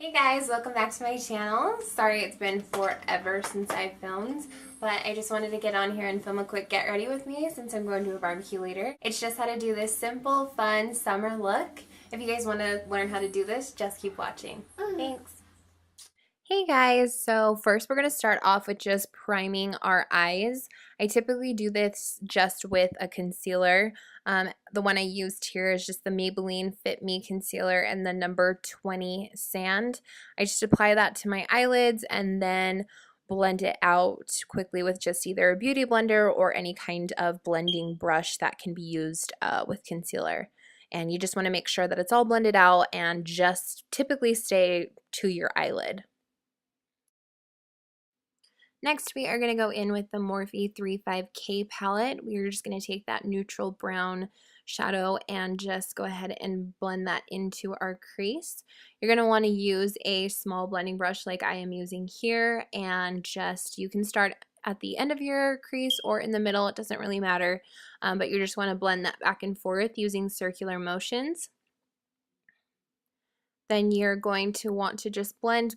Hey guys, welcome back to my channel. Sorry it's been forever since I filmed, but I just wanted to get on here and film a quick get ready with me since I'm going to a barbecue later. It's just how to do this simple, fun summer look. If you guys want to learn how to do this, just keep watching. Thanks. Hey guys, so first we're going to start off with just priming our eyes. I typically do this just with a concealer. The one I used here is just the Maybelline Fit Me Concealer and the number 20 Sand. I just apply that to my eyelids and then blend it out quickly with just either a beauty blender or any kind of blending brush that can be used with concealer. And you just want to make sure that it's all blended out and just typically stay to your eyelid. Next, we are going to go in with the Morphe 35K palette. We're just going to take that neutral brown shadow and just go ahead and blend that into our crease. You're going to want to use a small blending brush like I am using here, and just you can start at the end of your crease or in the middle, it doesn't really matter, but you just want to blend that back and forth using circular motions. Then you're going to want to just blend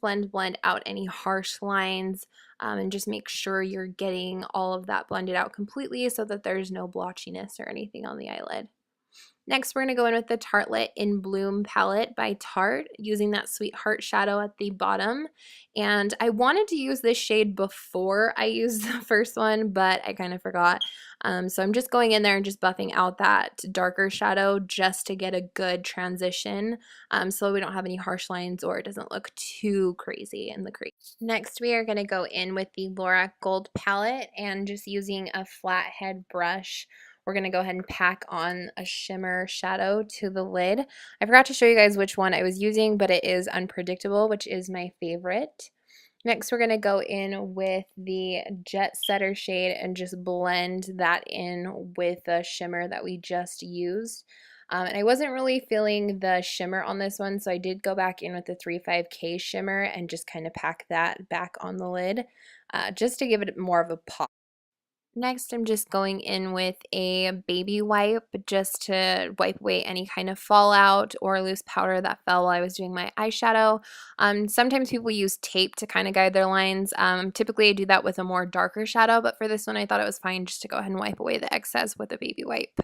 out any harsh lines, and just make sure you're getting all of that blended out completely so that there's no blotchiness or anything on the eyelid. Next, we're going to go in with the Tartelette in Bloom palette by Tarte, using that Sweetheart shadow at the bottom. And I wanted to use this shade before I used the first one, but I kind of forgot. So I'm just going in there and just buffing out that darker shadow just to get a good transition, so we don't have any harsh lines or it doesn't look too crazy in the crease. Next, we are going to go in with the Lorac Gold palette and just using a flathead brush, we're going to go ahead and pack on a shimmer shadow to the lid. I forgot to show you guys which one I was using, but it is Unpredictable, which is my favorite. Next, we're going to go in with the Jet Setter shade and just blend that in with the shimmer that we just used. And I wasn't really feeling the shimmer on this one, so I did go back in with the 35K shimmer and just kind of pack that back on the lid, just to give it more of a pop. Next, I'm just going in with a baby wipe just to wipe away any kind of fallout or loose powder that fell while I was doing my eyeshadow. Sometimes people use tape to kind of guide their lines. Typically, I do that with a more darker shadow, but for this one, I thought it was fine just to go ahead and wipe away the excess with a baby wipe.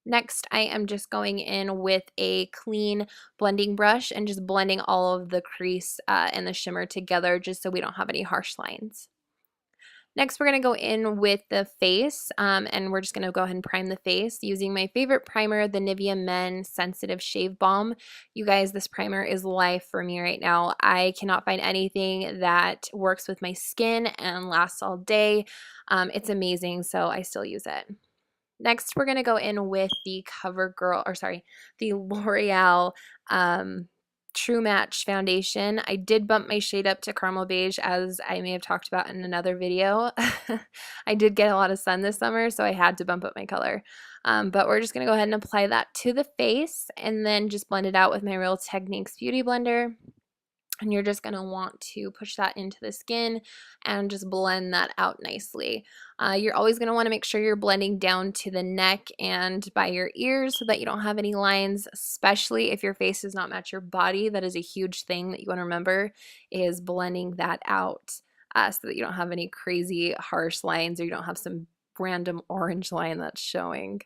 Next, I am just going in with a clean blending brush and just blending all of the crease and the shimmer together just so we don't have any harsh lines. Next, we're going to go in with the face, and we're just going to go ahead and prime the face using my favorite primer, the Nivea Men Sensitive Shave Balm. You guys, this primer is life for me right now. I cannot find anything that works with my skin and lasts all day. It's amazing, so I still use it. Next, we're going to go in with the the L'Oreal True Match foundation. I did bump my shade up to Caramel Beige, as I may have talked about in another video. I did get a lot of sun this summer, so I had to bump up my color. But we're just going to go ahead and apply that to the face and then just blend it out with my Real Techniques Beauty Blender. And you're just going to want to push that into the skin and just blend that out nicely. You're always going to want to make sure you're blending down to the neck and by your ears so that you don't have any lines, especially if your face does not match your body. That is a huge thing that you want to remember, is blending that out so that you don't have any crazy harsh lines or you don't have some random orange line that's showing.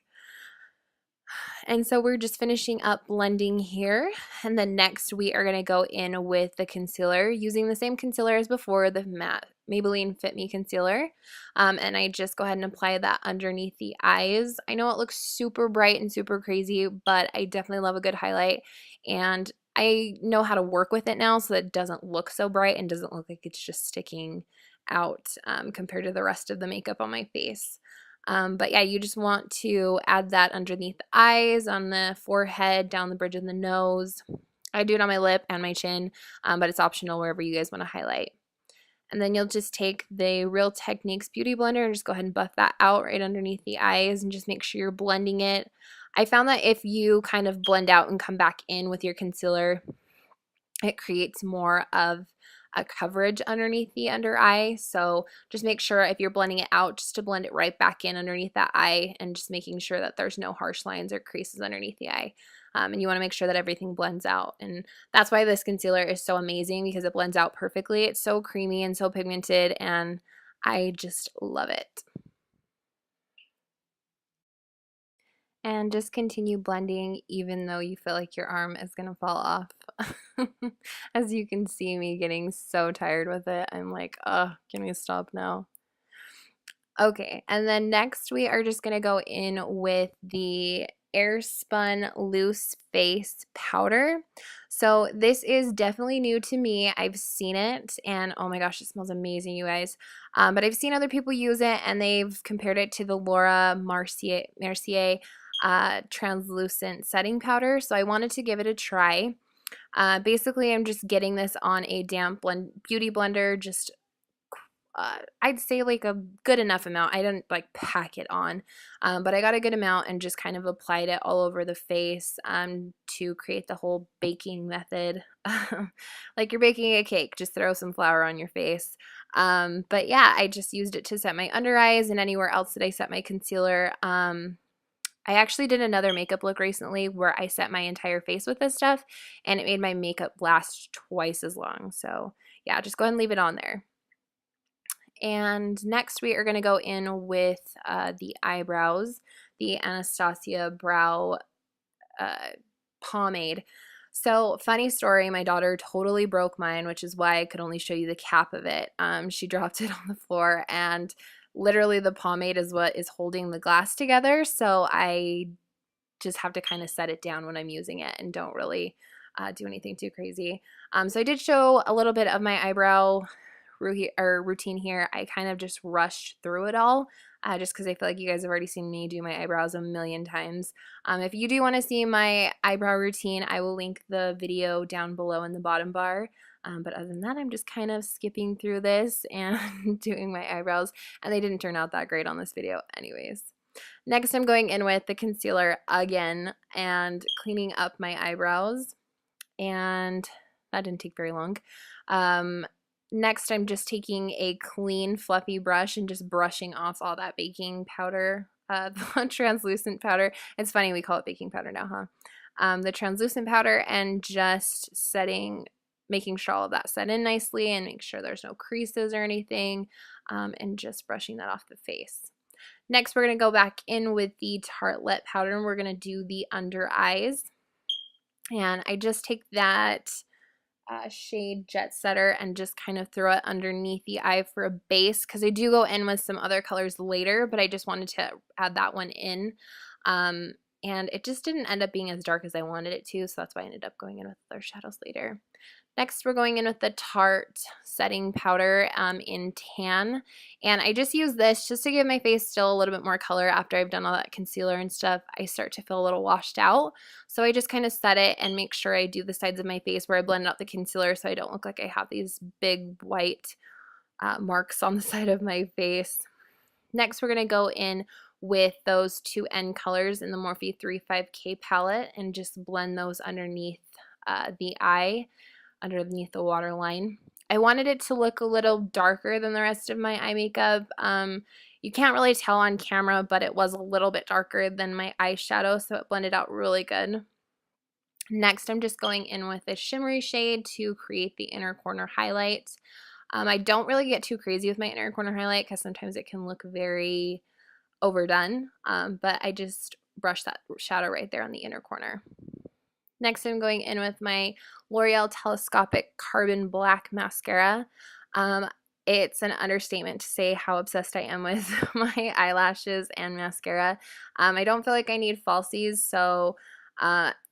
And so we're just finishing up blending here, and then next we are going to go in with the concealer using the same concealer as before, the matte Maybelline Fit Me concealer, and I just go ahead and apply that underneath the eyes. I know it looks super bright and super crazy, but I definitely love a good highlight, and I know how to work with it now so that it doesn't look so bright and doesn't look like it's just sticking out compared to the rest of the makeup on my face. But yeah, you just want to add that underneath the eyes, on the forehead, down the bridge of the nose. I do it on my lip and my chin, but it's optional wherever you guys want to highlight. And then you'll just take the Real Techniques Beauty Blender and just go ahead and buff that out right underneath the eyes and just make sure you're blending it. I found that if you kind of blend out and come back in with your concealer, it creates more of coverage underneath the under eye. So just make sure if you're blending it out, just to blend it right back in underneath that eye, and just making sure that there's no harsh lines or creases underneath the eye. And you want to make sure that everything blends out. And that's why this concealer is so amazing, because it blends out perfectly. It's so creamy and so pigmented, and I just love it. And just continue blending even though you feel like your arm is going to fall off. As you can see me getting so tired with it, I'm like, oh, can we stop now? Okay, and then next we are just going to go in with the Airspun Loose Face Powder. So this is definitely new to me. I've seen it, and oh my gosh, it smells amazing, you guys. But I've seen other people use it, and they've compared it to the Laura Mercier translucent setting powder, so I wanted to give it a try. Basically, I'm just getting this on a damp beauty blender, just I'd say like a good enough amount. I didn't like pack it on, but I got a good amount and just kind of applied it all over the face to create the whole baking method. Like you're baking a cake, just throw some flour on your face. But yeah, I just used it to set my under eyes and anywhere else that I set my concealer. I actually did another makeup look recently where I set my entire face with this stuff, and it made my makeup last twice as long. So yeah, just go ahead and leave it on there. And next we are going to go in with the eyebrows, the Anastasia brow pomade. So funny story, my daughter totally broke mine, which is why I could only show you the cap of it. She dropped it on the floor, and literally the pomade is what is holding the glass together, so I just have to kind of set it down when I'm using it and don't really do anything too crazy. So I did show a little bit of my eyebrow routine here. I kind of just rushed through it all just because I feel like you guys have already seen me do my eyebrows a million times. If you do want to see my eyebrow routine, I will link the video down below in the bottom bar. But other than that, I'm just kind of skipping through this and doing my eyebrows, and they didn't turn out that great on this video anyways. Next, I'm going in with the concealer again and cleaning up my eyebrows, and that didn't take very long. Next, I'm just taking a clean, fluffy brush and just brushing off all that baking powder, the translucent powder. It's funny we call it baking powder now, huh? The translucent powder, and just making sure all of that set in nicely and make sure there's no creases or anything, and just brushing that off the face. Next, we're going to go back in with the Tartelette powder, and we're going to do the under eyes. And I just take that shade Jet Setter and just kind of throw it underneath the eye for a base, because I do go in with some other colors later, but I just wanted to add that one in. And it just didn't end up being as dark as I wanted it to, so that's why I ended up going in with other shadows later. Next, we're going in with the Tarte setting powder in Tan, and I just use this just to give my face still a little bit more color. After I've done all that concealer and stuff, I start to feel a little washed out, so I just kind of set it and make sure I do the sides of my face where I blend out the concealer so I don't look like I have these big white marks on the side of my face. Next, we're going to go in with those two end colors in the Morphe 35K palette and just blend those underneath the eye, underneath the waterline. I wanted it to look a little darker than the rest of my eye makeup. You can't really tell on camera, but it was a little bit darker than my eyeshadow, so it blended out really good. Next, I'm just going in with a shimmery shade to create the inner corner highlight. I don't really get too crazy with my inner corner highlight because sometimes it can look very overdone, but I just brush that shadow right there on the inner corner. Next, I'm going in with my L'Oreal Telescopic Carbon Black Mascara. It's an understatement to say how obsessed I am with my eyelashes and mascara. I don't feel like I need falsies, so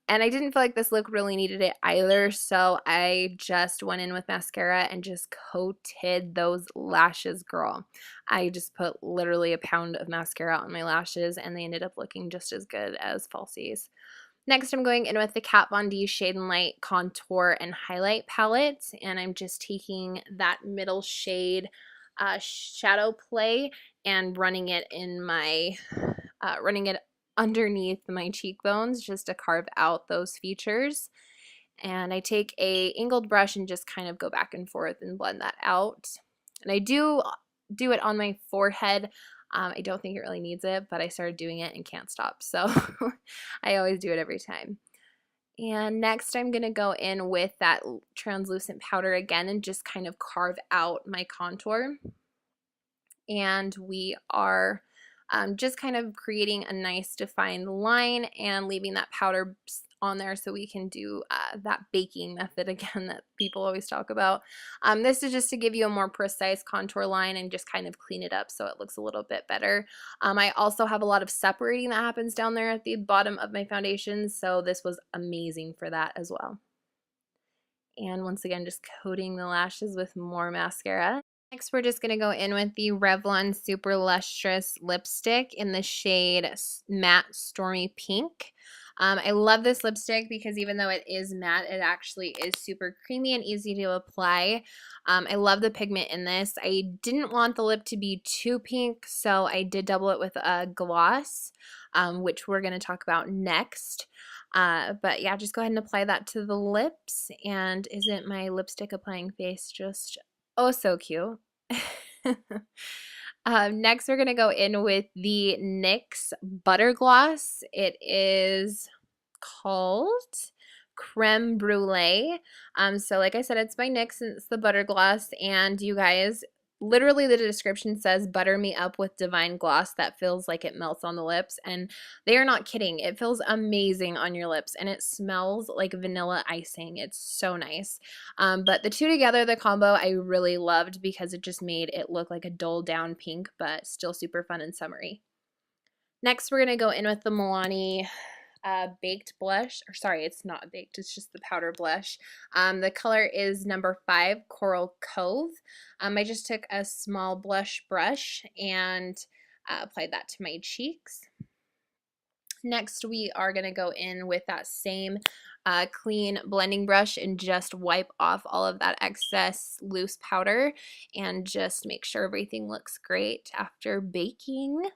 and I didn't feel like this look really needed it either, so I just went in with mascara and just coated those lashes, girl. I just put literally a pound of mascara on my lashes, and they ended up looking just as good as falsies. Next, I'm going in with the Kat Von D Shade and Light Contour and Highlight Palette, and I'm just taking that middle shade Shadow Play and running it in my, running it underneath my cheekbones just to carve out those features. And I take a angled brush and just kind of go back and forth and blend that out. And I do it on my forehead. I don't think it really needs it, but I started doing it and can't stop. So I always do it every time. And next I'm going to go in with that translucent powder again and just kind of carve out my contour. And we are just kind of creating a nice defined line and leaving that powder on there so we can do that baking method again that people always talk about. This is just to give you a more precise contour line and just kind of clean it up so it looks a little bit better. I also have a lot of separating that happens down there at the bottom of my foundation, so this was amazing for that as well. And once again, just coating the lashes with more mascara. Next, we're just going to go in with the Revlon Super Lustrous lipstick in the shade Matte Stormy Pink. I love this lipstick because even though it is matte, it actually is super creamy and easy to apply. I love the pigment in this. I didn't want the lip to be too pink, so I did double it with a gloss, which we're going to talk about next. But yeah, just go ahead and apply that to the lips. And isn't my lipstick applying face just oh so cute? Next, we're going to go in with the NYX Buttergloss. It is called Creme Brûlée. So like I said, it's by NYX and it's the Buttergloss. And you guys, literally the description says, butter me up with divine gloss that feels like it melts on the lips. And they are not kidding. It feels amazing on your lips and it smells like vanilla icing. It's so nice. But the two together, the combo, I really loved because it just made it look like a dull down pink, but still super fun and summery. Next, we're going to go in with the Milani baked blush, or sorry, it's not baked, it's just the powder blush. The color is number 5, Coral Cove. I just took a small blush brush and applied that to my cheeks. Next, we are going to go in with that same clean blending brush and just wipe off all of that excess loose powder and just make sure everything looks great after baking.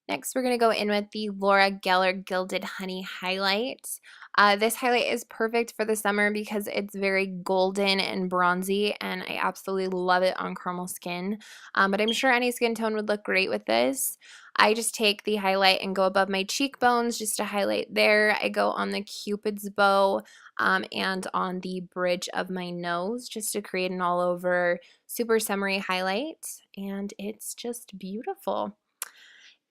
Next, we're going to go in with the Laura Geller Gilded Honey Highlight. This highlight is perfect for the summer because it's very golden and bronzy, and I absolutely love it on caramel skin. But I'm sure any skin tone would look great with this. I just take the highlight and go above my cheekbones just to highlight there. I go on the Cupid's bow and on the bridge of my nose just to create an all-over super summery highlight, and it's just beautiful.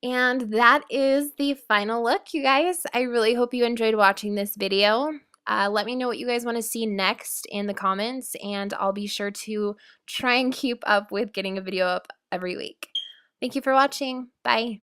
And that is the final look, you guys. I really hope you enjoyed watching this video. Let me know what you guys want to see next in the comments, and I'll be sure to try and keep up with getting a video up every week. Thank you for watching. Bye.